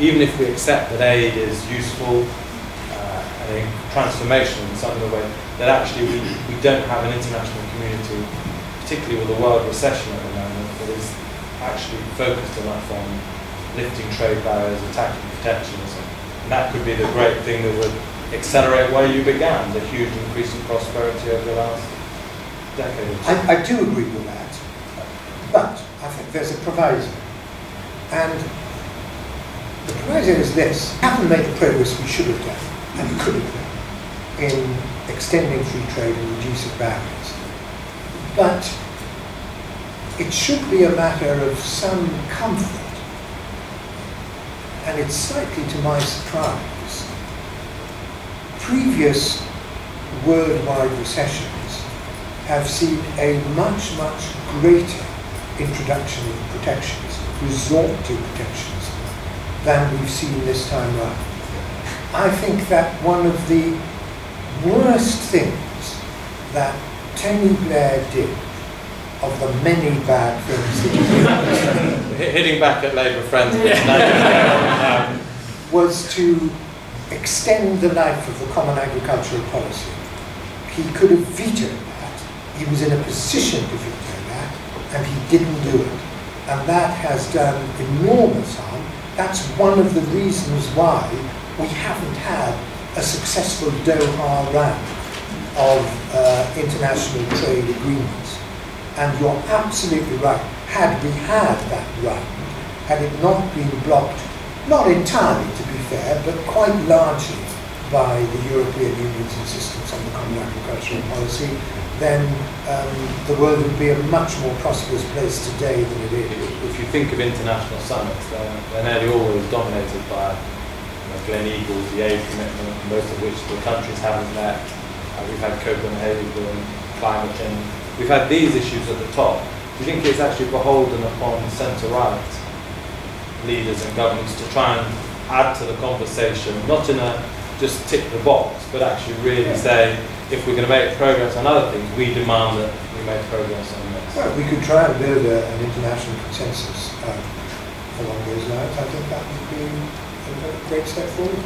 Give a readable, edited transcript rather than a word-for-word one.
even if we accept that aid is useful and transformational in some of the way, that actually we don't have an international community, particularly with a world recession at the moment, that is actually focused enough on lifting trade barriers, attacking protectionism. And that could be the great thing that would accelerate where you began, the huge increase in prosperity over the last decade. I do agree with that, but I think there's a proviso. And the proviso is this: we haven't made the progress we should have done and could have done in extending free trade and reducing barriers. But it should be a matter of some comfort. And it's slightly to my surprise, previous worldwide recessions have seen a much, much greater introduction of protectionism, resort to protectionism, than we've seen this time round. I think that one of the worst things that Tony Blair did, of the many bad things that he did, hitting back at Labour friends, was to extend the life of the Common Agricultural Policy. He could have vetoed that. He was in a position to veto that, and he didn't do it. And that has done enormous harm. That's one of the reasons why we haven't had a successful Doha round of international trade agreements. And you're absolutely right. Had we had that round, had it not been blocked, not entirely to be fair, but quite largely by the European Union's insistence on the Common Agricultural Policy, then the world would be a much more prosperous place today than it is. If you think of international summits, they're nearly always dominated by Gleneagles, the aid commitment, most of which the countries haven't met. We've had Copenhagen, climate change. We've had these issues at the top. Do you think it's actually beholden upon centre-right leaders and governments to try and add to the conversation, not in a just tick the box, but actually really say, if we're going to make progress on other things, we demand that we make progress on this? Well, we could try and build an international consensus along those lines. I think that would be a great step forward.